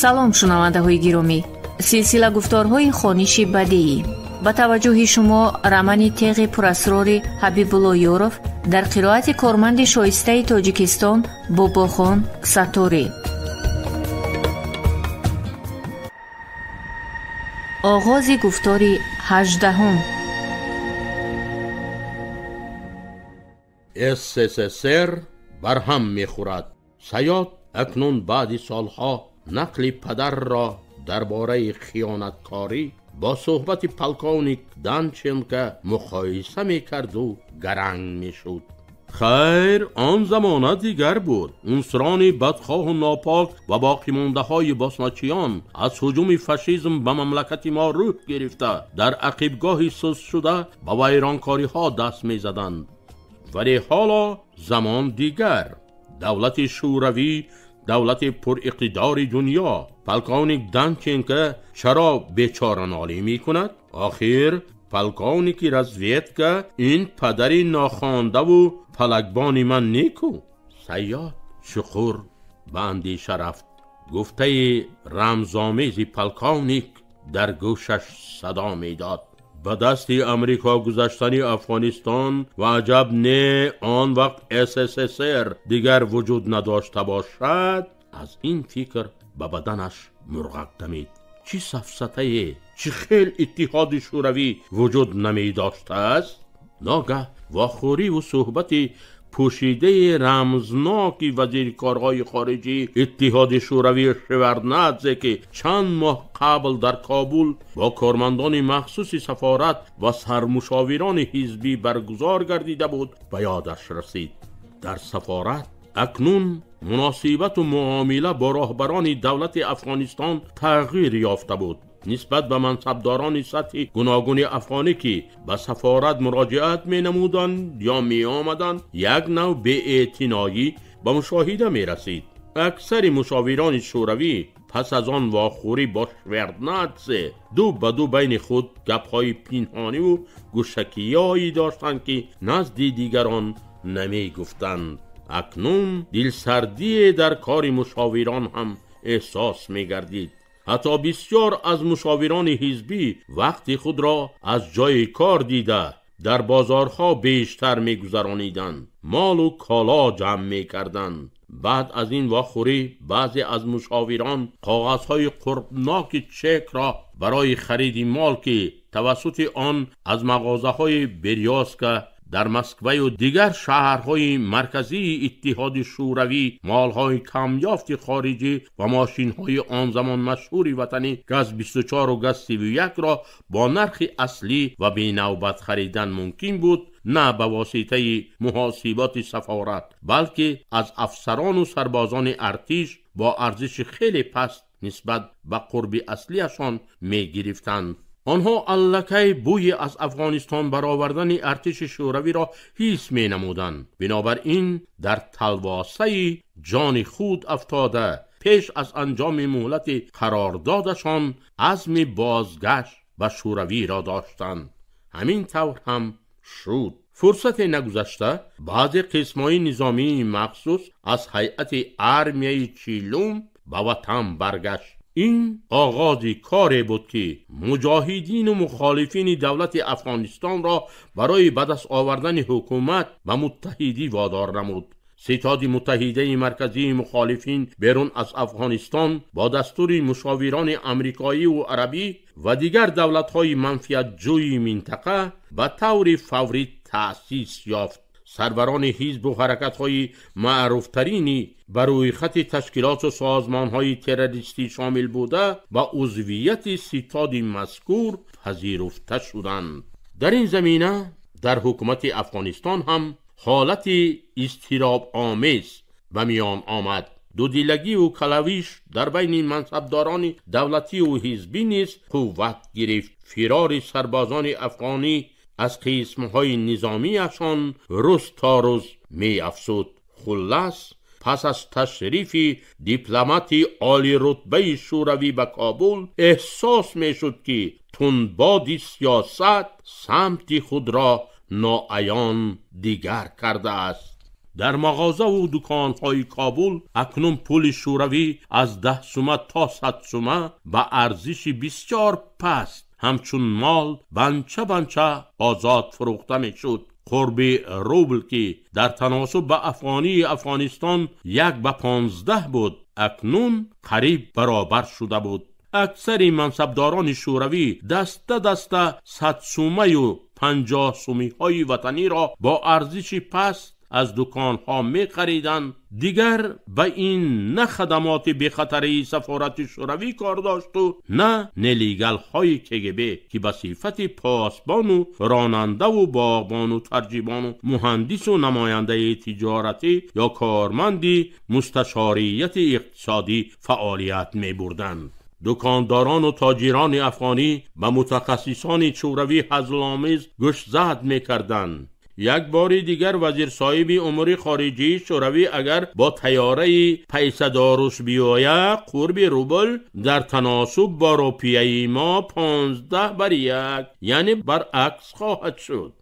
салом шунавандаҳои гиромӣ. силсила гуфторҳои хониши бадиӣ. ба таваҷҷӯҳи шумо рамани теғи пурасрори Ҳабибулло Ёров дар қироати корманди шоистаи Тоҷикистон Бобохон Сатторӣ. оғози гуфтори 18. СССР барҳам мехӯрад. саёд акнун баъди солҳо нақли падар ро дар бораи хиёнаткорӣ бо суҳбати полковник Данченко муқоиса мекарду гаранг мешуд. хайр, он замона дигар буд. унсрони бадхоҳу нопок ва боқимондаҳои босночиён аз ҳуҷуми фашизм ба мамлакати мо рӯҳ гирифта дар ақибгоҳи сусшуда ба вайронкориҳо даст мезаданд. вале ҳоло замон дигар. давлати шӯравӣ, давлати пуриқтидори дунё. полковник Данченко чаро бечоранолӣ мекунад? охир полковники разведка ин падари нохондаву палакбони ман неку? саёд чуқур ба андеша рафт. гуфтаи рамзомези полковник дар гӯшаш садо медод. ба дасти амрико гузаштани афғонистон ва аҷаб не он вақт СССР дигар вуҷуд надошта бошад. аз ин фикр ба баданаш мурғак дамид. чӣ сафсатае, чӣ хел иттиҳоди шӯравӣ вуҷуд намедоштааст? ногаҳ вохӯриву суҳбати пӯшидаи рамзноки вазири корҳои хориҷӣ иттиҳоди шӯравӣ Шеварднадзе ки чанд моҳ қабл дар Кобул бо кормандони махсуси сафорат ва сармушовирони ҳизбӣ баргузор гардида буд ба ёдаш расид. дар сафорат акнун муносибату муомила бо роҳбарони давлати Афғонистон тағйир ёфта буд. нисбат ба мансабдорони сатҳи гуногуни афғонӣ ки ба сафорат муроҷиат менамуданд ё меомаданд, як нав беэътиноӣ ба мушоҳида мерасид. аксари мушовирони шӯравӣ пас аз он вохӯрӣ бо Шеварднадзе ду ба ду байни худ гапҳои пинҳониву гӯшакиёӣ доштанд ки назди дигарон намегуфтанд. акнун дилсардие дар кори мушовирон ҳам эҳсос мегардид. ҳатто бисёр аз мушовирони ҳизбӣ вақти худро аз ҷои кор дида дар бозорҳо бештар мегузарониданд, молу коло ҷамъ мекарданд. баъд аз ин вохӯрӣ баъзе аз мушовирон коғазҳои қурбноки чекро барои хариди мол ки тавассути он аз мағозаҳои Берёзка дар Москваю дигар шаҳрҳои марказии иттиҳоди шӯравӣ молҳои камёфти хориҷӣ ва мошинҳои он замон машҳури ватанӣ ГАЗ-24 ва ГАЗ-31ро бо нархи аслӣ ва бенавбат харидан мумкин буд, на ба воситаи муҳосиботи сафорат, балки аз афсарону сарбозони артиш бо арзиши хеле паст нисбат ба қурби аслиашон мегирифтанд. آنها allakay بوی از افغانستان برآوردن ارتش شوروی را حس می‌نمودند. بنابراین در تلواسه جان خود افتاده پیش از انجام مهلت قراردادشان عزم بازگشت به شوروی را داشتند. همین طور هم شد. فرصت نگذشته بعض قسم‌های نظامی مخصوص از هیئت آرمیای چهلم به وطن برگشت. این آغازی کاری بود که مجاهدین و مخالفین دولت افغانستان را برای به دست آوردن حکومت و متحدی وادار نمود. ستاد متحده مرکزی مخالفین بیرون از افغانستان با دستور مشاوران آمریکایی و عربی و دیگر دولت‌های منفعت جوی منطقه به طور فوری تأسیس یافت. سروران حزب و حرکت‌های معروفترینی بر روی خط تشکیلات و سازمان‌های تروریستی شامل بوده و عضویت ستاد مذکور پذیرفته شدند. در این زمینه در حکومت افغانستان هم حالت اضطراب آمیز به میان آمد. دودیلگی و کلاویش در بین منصبداران دولتی و حزبی نیز قوت گرفت. فرار سربازان افغانی از قسمهای نظامیشان روز تا روز می افزود. خلاص پس از تشریف دیپلمات عالی رتبه شوروی به کابل احساس می شد که تندباد سیاست سمت خود را ناعیان دیگر کرده است. در مغازه و دکان‌های کابل اکنون پول شوروی از 10 سومه تا 100 سومه به ارزش بسیار پست همچون مال بنچه آزاد فروخته می شد. قرب روبل که در تناسب به افغانی افغانستان 1:15 بود، اکنون قریب برابر شده بود. اکثر منصبداران شوروی دسته 100 سومه و 50 سومی های وطنی را با ارزش پست از دکان ها می خریدند. دیگر به این نه خدمات بی خطری سفارت شوروی کار داشت و نه نلیگل های کگب که به صفت پاسبان و راننده و باغبان و ترجیبان و مهندس و نماینده تجارتی یا کارمندی مستشاریت اقتصادی فعالیت می بردند. دکانداران و تاجران افغانی به متخصصان شوروی هزل‌آمیز گوش زد می کردند. یک بار دیگر وزیر صاحب امور خارجه شوروی اگر با طیاره پیسه داروش بیاید، قرب روبل در تناسب با روپیه ما 15:1 یعنی برعکس خواهد شد.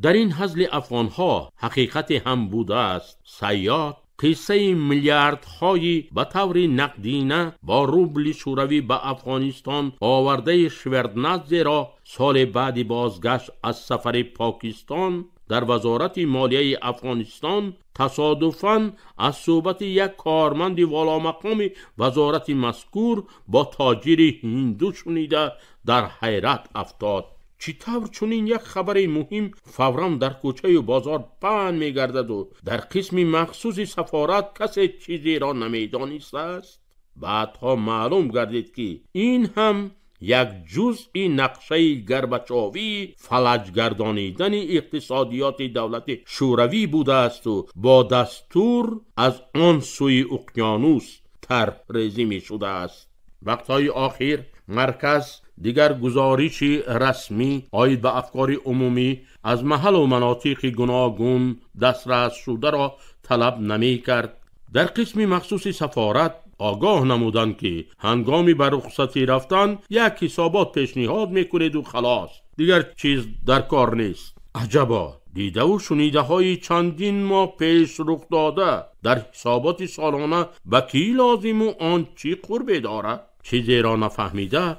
در این هزل افغانها حقیقت هم بوده است. صیاد قصه میلیاردهای به طور نقدینه با روبل شوروی به افغانستان آورده شوردنادزه را سال بعد بازگشت از سفر پاکستان در وزارت مالیه افغانستان تصادفاً از صحبت یک کارمند والا مقام وزارت مذکور با تاجر هندو شنیده در حیرت افتاد. چطور چنین یک خبر مهم فوراً در کوچه و بازار پهن می‌گردد و در قسم مخصوص سفارت کسی چیزی را نمی‌دانسته است؟ بعدها معلوم گردید که این هم یک جزئی نقشه گربچاوی فلج گردانیدن اقتصادیات دولت شوروی بوده است و با دستور از آن سوی اقیانوس طرح‌ریزی می شده است. وقتهای آخر مرکز دیگر گزارش رسمی آید به افکار عمومی از محل و مناطق گوناگون دسترس شده را طلب نمی کرد. در قسم مخصوص سفارت آگاه نمودند که هنگامی بر رخصتی رفتن یک حسابات پیشنهاد میکنید و خلاص، دیگر چیز در کار نیست. عجبا، دیده و شنیده های چندین ماه پیش رخ داده در حسابات سالانه به کی لازم و آن چی قربه دارد؟ چیزی را نفهمیده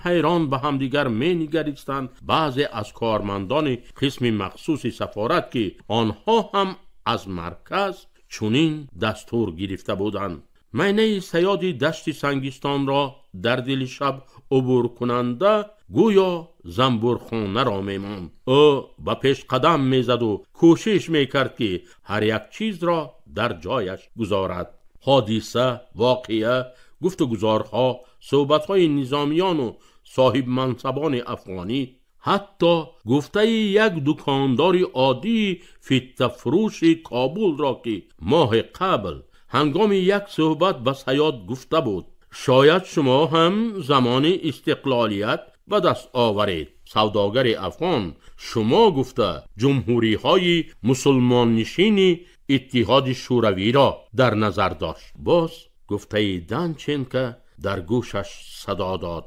حیران به هم دیگر می نگریستند. بعضی از کارمندان قسم مخصوص سفارت که آنها هم از مرکز چنین دستور گرفته بودند. معنی صیاد دشت سنگستان را در دل شب عبور کننده گویا زنبورخانه را میماند. او به پیش قدم میزد و کوشش میکرد که هر یک چیز را در جایش گذارد. حادثه، واقعه، گفتگوزارها، صحبتهای نظامیان و صاحب منصبان افغانی، حتی گفته یک دکاندار عادی فتة فروش کابل را که ماه قبل هنگام یک صحبت به صیاد گفته بود شاید شما هم زمان استقلالیت به دست آورید. سوداگر افغان شما گفته جمهوری های مسلمان نشین اتحاد شوروی را در نظر داشت. باز گفته دانچنکه در گوشش صدا داد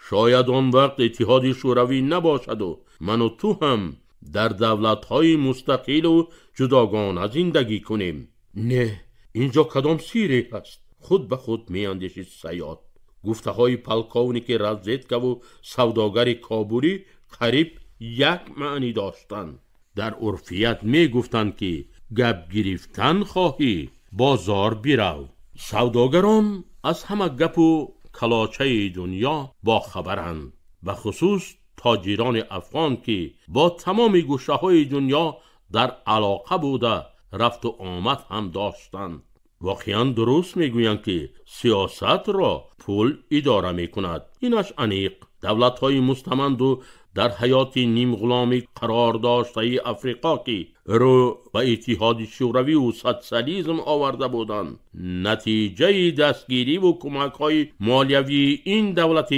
شاید آن وقت اتحاد شوروی نباشد و من و تو هم در دولت‌های مستقل و جداگانه زندگی کنیم. نه، اینجا کدام سیری هست؟ خود به خود می اندیشید صیاد. گفته های پلکاونیک رزدیدکا و سوداگر کابلی قریب یک معنی داشتند. در عرفیت می گفتند که گپ گرفتن خواهی بازار بیرو. سوداگران از همه گپ و کلاچه دنیا با خبرند، به خصوص تاجران افغان که با تمام گوشه های دنیا در علاقه بوده رفت و آمد هم داشتند. واقعا درست میگویند که سیاست را پول اداره میکند. اینش انیق دولت های مستمند و در حیات نیم غلامی قرار داشته افریقا که رو به اتحاد شوروی و سوسیالیسم آورده بودند نتیجه دستگیری و کمک های مالیوی این دولت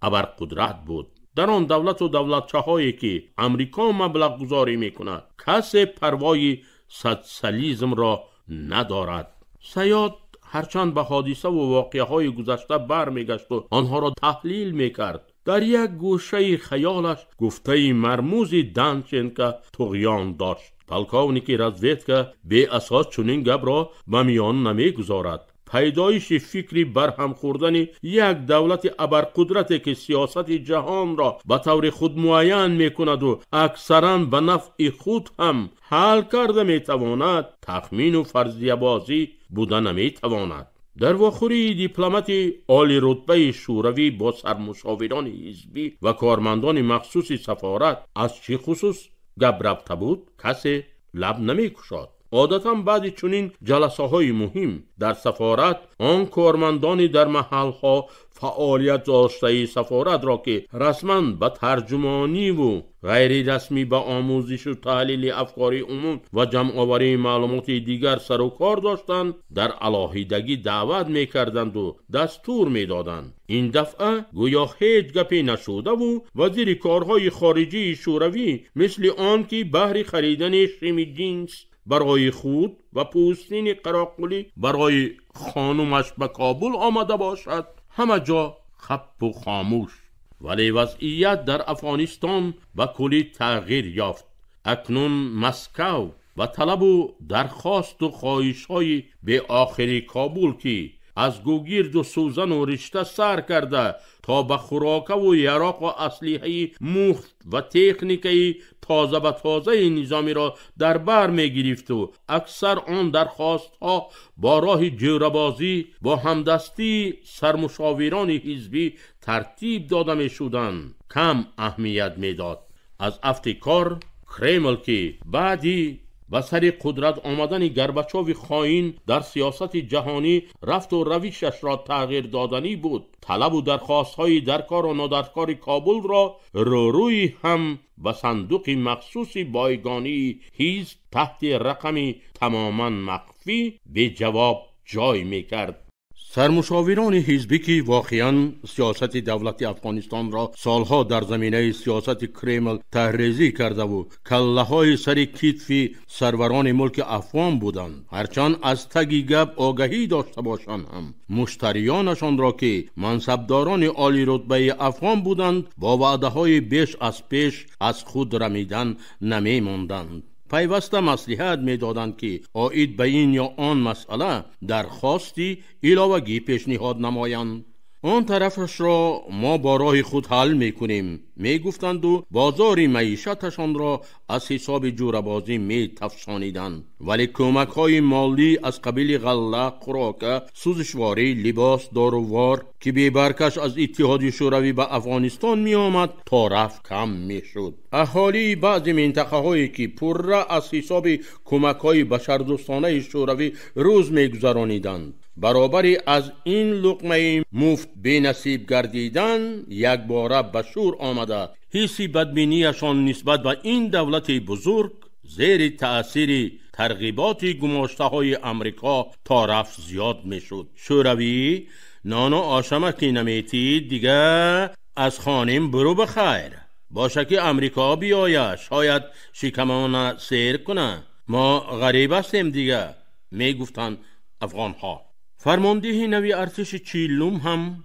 ابرقدرت بود. در آن دولت و دولتچه هایی که امریکا مبلغ گذاری میکند کسی پروای سوسیالیسم را ندارد. صیاد هرچند به حادثه و واقعه های گذشته بر میگشت و آنها را تحلیل میکرد، در یک گوشه خیالش گفته مرموز دانچنکا طغیان داشت. полковник разведка бе асос чунин гап ро ба миён намегузорад. пайдоиши фикри барҳам хӯрдани як давлати абарқудрате ки сиёсати ҷаҳонро ба таври худ муайян мекунаду аксаран ба нафъи худ ҳам ҳал карда метавонад, тахмину фарзиябозӣ буда наметавонад. дар вохӯрии дипломати олирутбаи шӯравӣ бо сармушовирони ҳизбӣ ва кормандони махсуси сафорат аз чӣ хусус гап рафта буд, касе лаб намекушод. عادتاً بعد چنین جلسه های مهم در سفارت آن کارمندانی در محلها فعالیت داشته سفارت را که رسما به ترجمانی و غیر رسمی به آموزش و تحلیل افکار عموم و جمع آوری معلومات دیگر سر و کار داشتند در علاهیدگی دعوت می‌کردند و دستور می‌دادند. این دفعه گویا هیچ گپی نشده و وزیر کارهای خارجی شوروی مثل آن که بهر خریدن شیم جنس برای خود و پوستین قراقلی برای خانومش به کابل آمده باشد همه جا خپ و خاموش. ولی وضعیت در افغانستان به کلی تغییر یافت. اکنون مسکو و طلب و درخواست و خواهش‌های به آخری کابل که از گوگرد و سوزن و رشته سر کرده تا به خوراک و یراق و اسلحه مفت و تکنیکی تازه به تازه نظامی را در بر می گرفت و اکثر آن درخواست ها با راه جوربازی با همدستی سرمشاوران حزبی ترتیب داده می شدند کم اهمیت می داد. از افتکار کرمل که بعدی و سر قدرت آمدن گرباچوف خائن در سیاست جهانی رفت و روشش را تغییر دادنی بود. طلب و درخواست های درکار و نادرکار کابل را روی هم به صندوق مخصوص بایگانی حزب تحت رقمی تماما مخفی به جواب جای می کرد. سرمشاوران حزبی که واقعاً سیاست دولت افغانستان را سالها در زمینه سیاست کرمل تحریزی کرده و کله های سر کتف سروران ملک افغان بودند، هرچند از تگی گپ آگاهی داشته باشند هم مشتریانشان را که منصبداران عالی رتبه افغان بودند با وعده های بیش از پیش از خود رمیدن نمی ماندند. پیوسته مصلحت می دادند که عاید به این یا آن مسئله درخواستی علاوگی پیشنهاد نمایند. آن طرفش را ما با راه خود حل می کنیم می گفتند و بازار معیشتشان را از حساب جوربازی می تفشانیدند. ولی کمک های مالی از قبیل غله، خوراک، سوزشواری، لباس، دارووار که بی برکش از اتحاد شوروی به افغانستان می آمد تا رفت کم می شد. اهالی بعضی منطقه هایی که پره از حساب کمک های بشردوستانه شوروی روز می گذرانیدند برابری از این لقمه مفت بی نصیب گردیدن یک باره به شور آمده حسی بدبینیشان نسبت به این دولت بزرگ زیر تأثیر ترغیبات گماشته های امریکا تا رفت زیاد می شد. شوروی نان و آشمکی نمیتی دیگه از خانم برو بخیر، باشه که امریکا بیاید شاید شکمان سیر کنه، ما غریب هستیم دیگه می گفتن افغان ها. فرمانده نوی ارتش چیلوم هم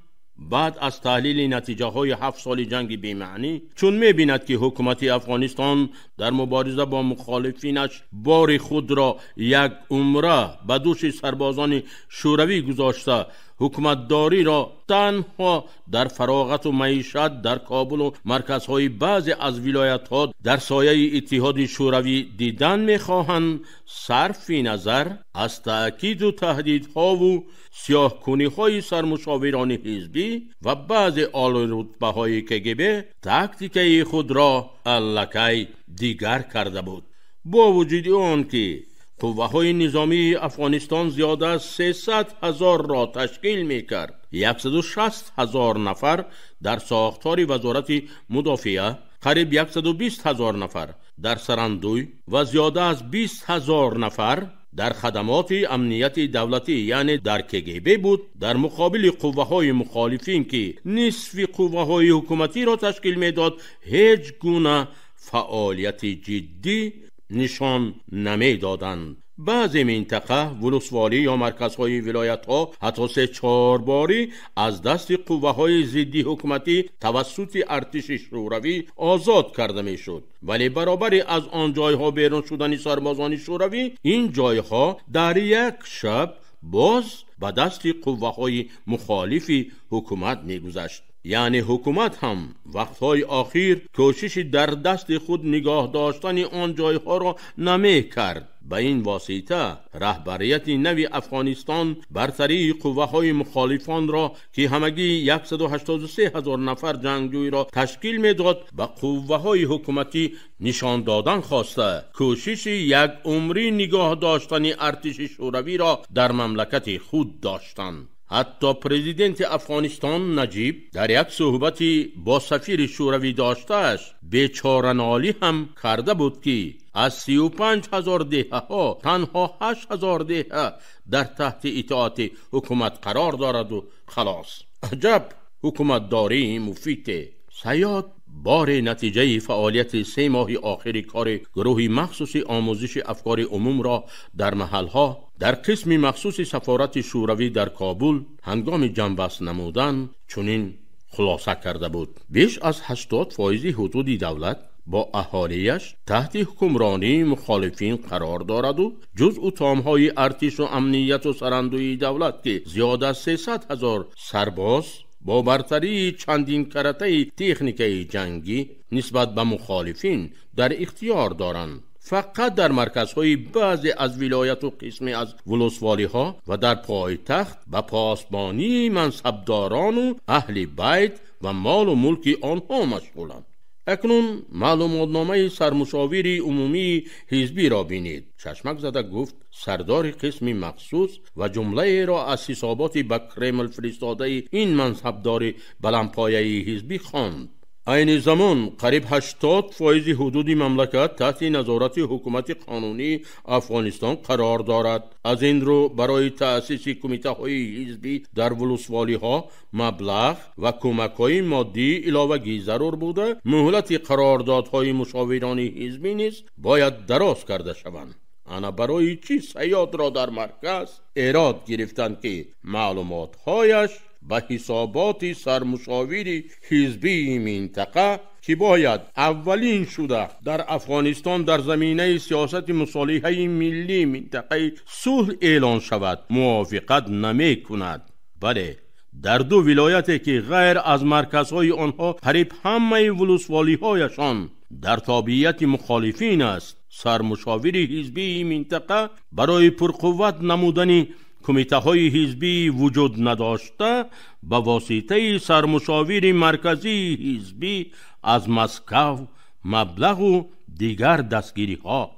بعد از تحلیل نتیجه های 7 سال جنگ بی‌معنی چون می‌بیند که حکومت افغانستان در مبارزه با مخالفینش بار خود را یک عمره به دوش سربازان شوروی گذاشته، حکومتداری را تنها در فراغت و معیشت در کابل و مرکزهای بعضی از ولایت‌ها در سایه اتحاد شوروی دیدن می‌خواهند، صرف نظر از تأکید و تهدیدها و سیاه‌کنی‌های سرمشاوران حزبی و بعضی عالی‌رتبه‌های کگب تاکتیک خود را الکی دیگر کرده بود. با وجود آن که قوه‌های نظامی افغانستان زیاده از 300,000 را تشکیل می‌کرد، 160,000 نفر در ساختار وزارت مدافعه، قریب 120,000 نفر در سرندوی و زیاده از 20,000 نفر در خدمات امنیت دولتی یعنی در کگب بود، در مقابل قوه‌های مخالفین که نصف قوه‌های حکومتی را تشکیل می‌داد هیچ گونه فعالیت جدی نشان نمی دادند. بعضی منطقه ولسوالی یا مرکزهای ولایت‌ها حتی 3-4 باری از دست قوه‌های ضدی حکومتی توسط ارتش شوروی آزاد کرده میشد، ولی برابری از آن جایها بیرون شدن سربازان شوروی، این جایها در یک شب باز به دست قوه‌های مخالف حکومت می‌گذشت. یعنی حکومت هم وقتهای آخر کوشش در دست خود نگاه داشتن آن جایها را نمی کرد. به این واسطه رهبریت نوی افغانستان برتری قوه‌های مخالفان را که همگی 183,000 نفر جنگجوی را تشکیل می‌داد به قوه‌های حکومتی نشان دادن خواسته کوشش یک عمری نگاه داشتن ارتش شوروی را در مملکت خود داشتند. حتی پرزیدنت افغانستان نجیب در یک صحبتی با سفیر شوروی داشتهش بیچاره‌نالی هم کرده بود که از 35,000 دهه ها تنها 8,000 دهه در تحت اطاعت حکومت قرار دارد و خلاص. عجب حکومت داری مفیده. سیاد بار نتیجه فعالیت 3 ماه آخر کار گروه مخصوص آموزش افکار عموم را در محلها در قسم مخصوص سفارت شوروی در کابل هنگام جنبست نمودن چنین خلاصه کرده بود: بیش از 80% حدود دولت با اهالیش تحت حکمرانی مخالفین قرار دارد و جزء تامهای ارتش و امنیت و سرندوی دولت که زیاد از 300,000 سرباز با برتری چندین کرته تکنیکی جنگی نسبت به مخالفین در اختیار دارند. فقط در مرکزهای بعضی از ولایت و قسمی از ولسوالی ها و در پایتخت به پاسبانی منصبداران و اهل بیت و مال و ملک آنها مشغولند. اکنون معلوماتنامه سرمشاور عمومی حزبی را بینید. چشمک زده گفت سردار قسم مخصوص و جمله را از حسابات به کرمل فرستاده این منصبدار بلندپایه حزبی خواند. این زمان قریب 80% حدود مملکت تحت نظارت حکومت قانونی افغانستان قرار دارد. از این رو برای تأسیس کمیته های حزبی در ولسوالی ها مبلغ و کمک های مادی علاوه ضرور بوده. مهلت قراردادهای مشاوران حزبی نیز باید دراز کرده شوند. انا برای چی سیاد را در مرکز ایراد گرفتند که معلومات هایش به حسابات سرمشاور حزبی منطقه که باید اولین شده در افغانستان در زمینه سیاست مصالحه ملی منطقه صلح اعلان شود موافقت نمی کند. بله، در 2 ولایتی که غیر از مرکزهای آنها قریب همه ولسوالی هایشان در تابعیت مخالفین است، سرمشاور حزبی منطقه برای پرقوت نمودن کمیته های حزبی وجود نداشته به واسطه سرمشاور مرکزی حزبی از مسکو مبلغ و دیگر دستگیری ها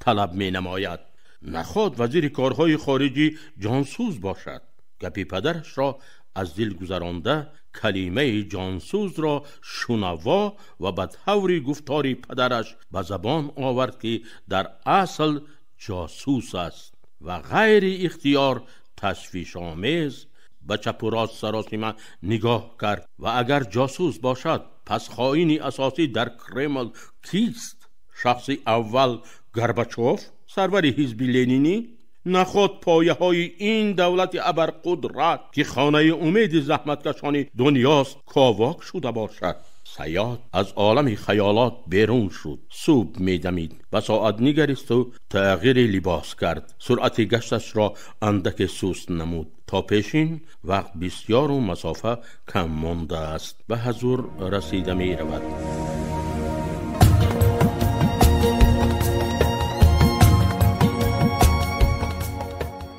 طلب می نماید. نخواد وزیر کارهای خارجی جانسوز باشد. گپی پدرش را از دل گذرانده کلمه جانسوز را شنوا و به طور گفتار پدرش به زبان آورد که در اصل جاسوس است و غیر اختیار تشویش آمیز به چپ و راست سراسیمه نگاه کرد. و اگر جاسوس باشد پس خائن اساسی در کرمل کیست؟ شخص اول گورباچوف سرور حزب لنینی؟ نخود پایه های این دولت ابرقدرت که خانه امید زحمتکشان دنیاست کاواک شده باشد. سیاد از عالم خیالات بیرون شد. صبح می دمید و ساعت نگریست و تغییر لباس کرد. سرعت گشتش را اندک سست نمود تا پیشین وقت بسیار و مسافه کم مانده است. به حضور رسیده می رود.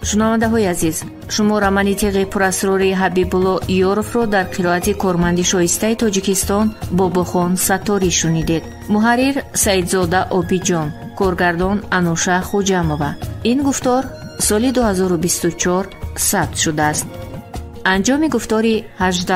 شنونده های عزیز، شما романи تیغ پراسروری حبیبالله یورف رو در قرائت کارمند شایسته تاجیکستان باباخان ستاری شنیدید. محرر سعیدزاده آبیجان، کارگردان انوشه خوجامова. این گفتار سال 2024 ثبت شده است. انجام گفتاری 18